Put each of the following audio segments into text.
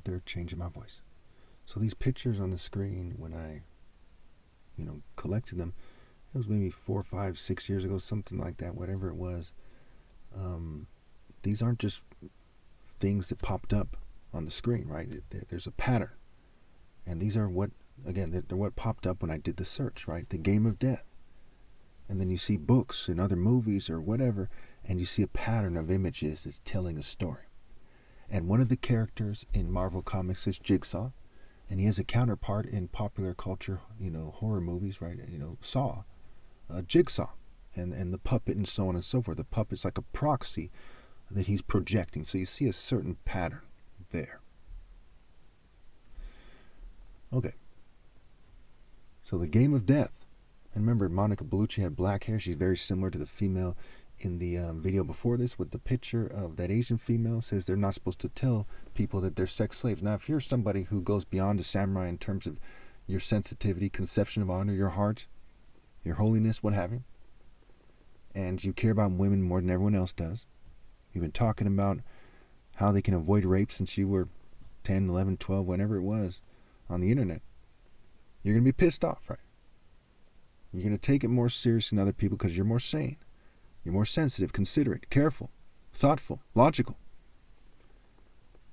that they're changing my voice. So these pictures on the screen, when I, collected them, it was maybe 4, 5, 6 years ago, something like that, whatever it was. These aren't just things that popped up on the screen, right? There's a pattern. And these are they're what popped up when I did the search, right? The game of death. And then you see books and other movies or whatever, and you see a pattern of images that's telling a story. And one of the characters in Marvel Comics is Jigsaw, and he has a counterpart in popular culture, horror movies, right? Saw, Jigsaw, and the puppet and so on and so forth. The puppet's like a proxy that he's projecting. So you see a certain pattern there. Okay. So the game of death. And remember, Monica Bellucci had black hair. She's very similar to the female in the video before this, with the picture of that Asian female. Says they're not supposed to tell people that they're sex slaves. Now, if you're somebody who goes beyond a samurai in terms of your sensitivity, conception of honor, your heart, your holiness, what have you, and you care about women more than everyone else does, you've been talking about how they can avoid rape since you were 10, 11, 12, whenever it was, on the internet, you're going to be pissed off, right? You're going to take it more serious than other people because you're more sane. You're more sensitive, considerate, careful, thoughtful, logical.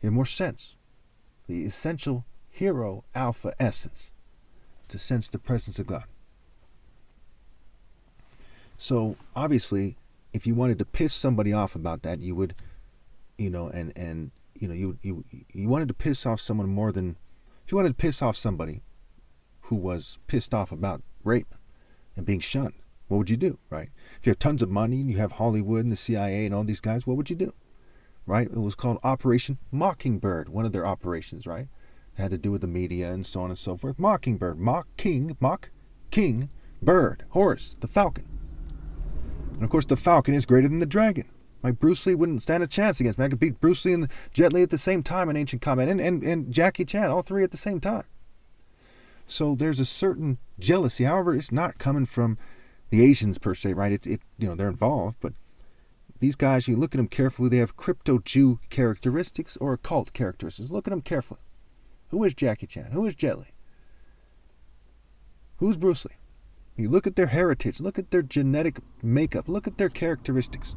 You have more sense. The essential hero alpha essence to sense the presence of God. So obviously, if you wanted to piss somebody off about that, you would, you wanted to piss off someone more than, if you wanted to piss off somebody who was pissed off about rape and being shunned, what would you do, right? If you have tons of money and you have Hollywood and the CIA and all these guys, what would you do, right? It was called Operation Mockingbird, one of their operations, right? It had to do with the media and so on and so forth. Mockingbird, mock king, bird, horse, the falcon. And of course, the falcon is greater than the dragon. Like Bruce Lee wouldn't stand a chance against me. I could beat Bruce Lee and Jet Li at the same time in ancient combat, and Jackie Chan, all three at the same time. So there's a certain jealousy. However, it's not coming from the Asians per se, right? They're involved, but these guys, you look at them carefully, they have crypto-Jew characteristics or occult characteristics. Look at them carefully. Who is Jackie Chan? Who is Jet Li? Who's Bruce Lee? You look at their heritage, look at their genetic makeup, look at their characteristics.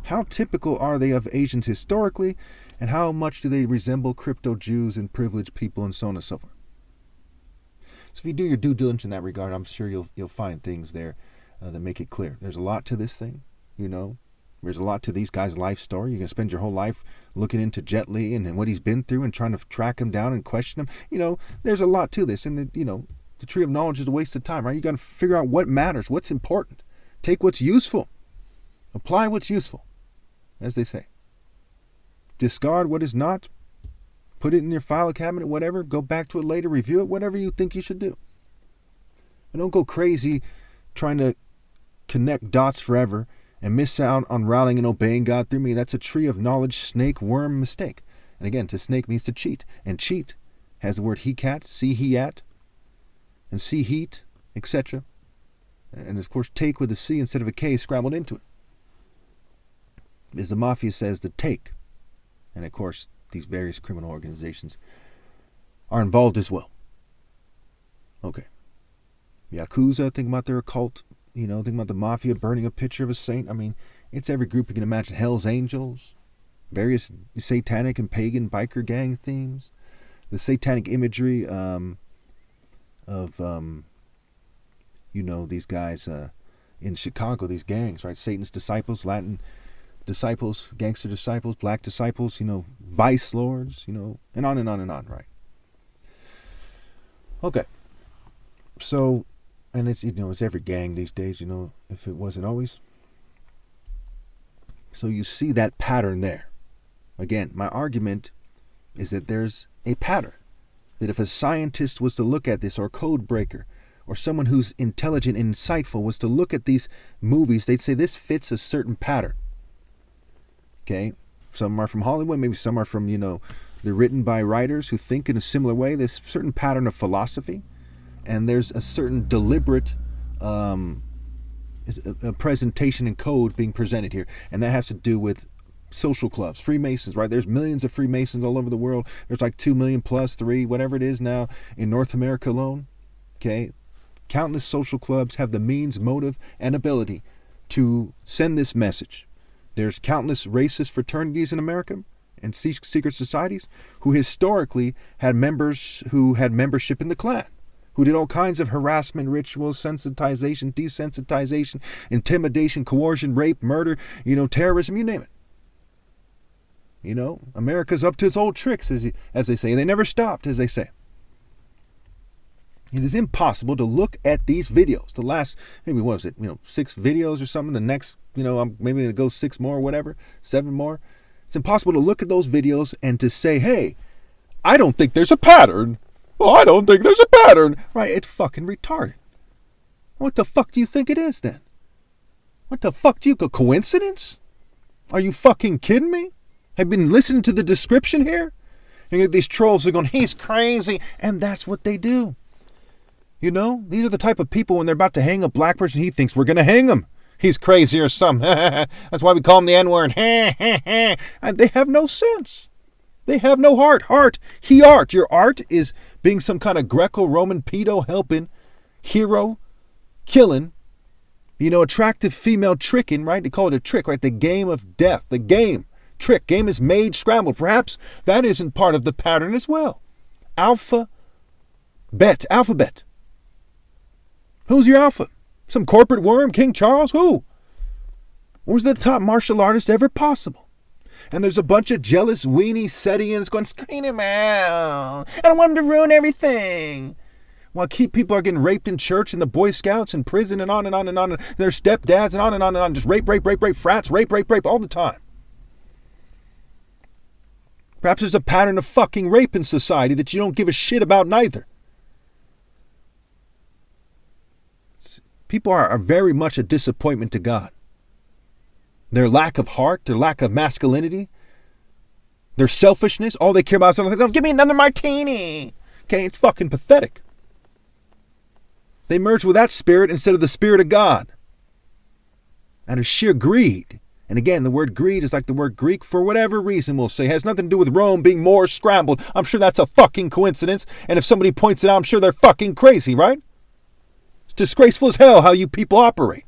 How typical are they of Asians historically, and how much do they resemble crypto-Jews and privileged people and so on and so forth? So if you do your due diligence in that regard, I'm sure you'll find things there that make it clear. There's a lot to this thing, There's a lot to these guys' life story. You're going to spend your whole life looking into Jet Li and what he's been through and trying to track him down and question him. There's a lot to this. And, the tree of knowledge is a waste of time, right? You got to figure out what matters, what's important. Take what's useful. Apply what's useful, as they say. Discard what is not. Put it in your file cabinet, whatever. Go back to it later, review it, whatever you think you should do. And don't go crazy trying to connect dots forever and miss out on rallying and obeying God through me. That's a tree of knowledge, snake, worm, mistake. And again, to snake means to cheat. And cheat has the word he cat, see he at, and see heat, etc. And of course, take with a C instead of a K scrambled into it. As the mafia says, the take. And of course, these various criminal organizations are involved as well. Okay. Yakuza, think about their occult, think about the mafia burning a picture of a saint. I mean, it's every group you can imagine. Hell's Angels, various satanic and pagan biker gang themes, the satanic imagery of these guys in Chicago, these gangs, right? Satan's disciples, Latin disciples, gangster disciples, black disciples, vice lords, and on and on and on, right? Okay. So, and it's, it's every gang these days, if it wasn't always. So you see that pattern there. Again, my argument is that there's a pattern. That if a scientist was to look at this, or a code breaker, or someone who's intelligent and insightful was to look at these movies, they'd say this fits a certain pattern. Okay, some are from Hollywood, maybe some are from, they're written by writers who think in a similar way. There's a certain pattern of philosophy, and there's a certain deliberate a presentation and code being presented here. And that has to do with social clubs, Freemasons, right? There's millions of Freemasons all over the world. There's like 2 million plus 3, whatever it is now in North America alone. Okay. Countless social clubs have the means, motive, and ability to send this message. There's countless racist fraternities in America and secret societies who historically had members who had membership in the Klan, who did all kinds of harassment rituals, sensitization, desensitization, intimidation, coercion, rape, murder, terrorism, you name it. America's up to its old tricks, as they say. They never stopped, as they say. It is impossible to look at these videos. The last, maybe what was it, 6 videos or something. The next, I'm maybe going to go 6 more or whatever, 7 more. It's impossible to look at those videos and to say, hey, I don't think there's a pattern. Oh, I don't think there's a pattern. Right, it's fucking retarded. What the fuck do you think it is then? What the fuck do you, a coincidence? Are you fucking kidding me? Have you been listening to the description here? And these trolls are going, he's crazy. And that's what they do. These are the type of people when they're about to hang a black person, he thinks we're going to hang him. He's crazy or something. That's why we call him the N-word. And they have no sense. They have no heart. Art. Your art is being some kind of Greco-Roman pedo helping, hero, killing, attractive female tricking, right? They call it a trick, right? The game of death. The game. Trick. Game is made, scrambled. Perhaps that isn't part of the pattern as well. Alphabet. Who's your alpha? Some corporate worm? King Charles? Who? Or was the top martial artist ever possible? And there's a bunch of jealous weenie Setians going, screen him out. I don't want him to ruin everything. While people are getting raped in church and the Boy Scouts and prison and on and on and on. And their stepdads and on and on and on. Just rape, frats, rape all the time. Perhaps there's a pattern of fucking rape in society that you don't give a shit about neither. People are very much a disappointment to God. Their lack of heart, their lack of masculinity, their selfishness, all they care about is something like, oh, give me another martini. Okay, it's fucking pathetic. They merge with that spirit instead of the spirit of God. Out of sheer greed. And again, the word greed is like the word Greek for whatever reason we'll say. It has nothing to do with Rome being more scrambled. I'm sure that's a fucking coincidence. And if somebody points it out, I'm sure they're fucking crazy, right? It's disgraceful as hell how you people operate.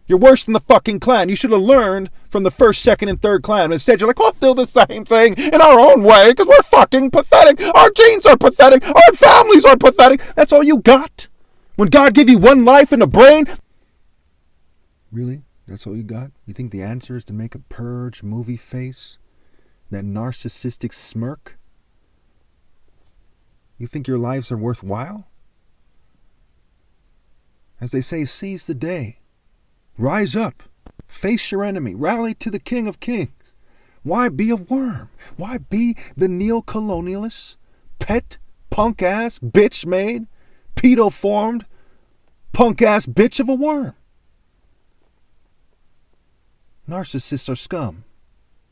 You're worse than the fucking Klan. You should have learned from the first, second, and third Klan. Instead, you're like, we'll do the same thing in our own way because we're fucking pathetic. Our genes are pathetic. Our families are pathetic. That's all you got? When God gave you one life and a brain? Really? That's all you got? You think the answer is to make a purge movie face? That narcissistic smirk? You think your lives are worthwhile? As they say, seize the day. Rise up. Face your enemy. Rally to the King of Kings. Why be a worm? Why be the neo-colonialist, pet, punk-ass, bitch-made, pedo-formed, punk-ass bitch of a worm? Narcissists are scum.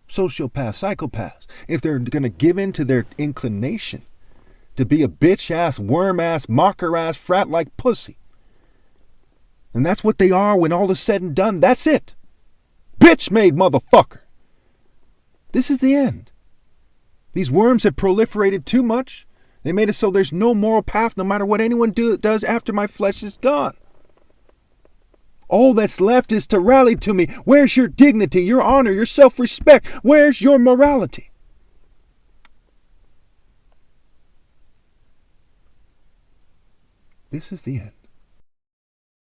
Sociopaths, psychopaths. If they're going to give in to their inclination to be a bitch-ass, worm-ass, mocker-ass, frat-like pussy, and that's what they are when all is said and done. That's it. Bitch-made motherfucker. This is the end. These worms have proliferated too much. They made it so there's no moral path no matter what anyone does after my flesh is gone. All that's left is to rally to me. Where's your dignity, your honor, your self-respect? Where's your morality? This is the end.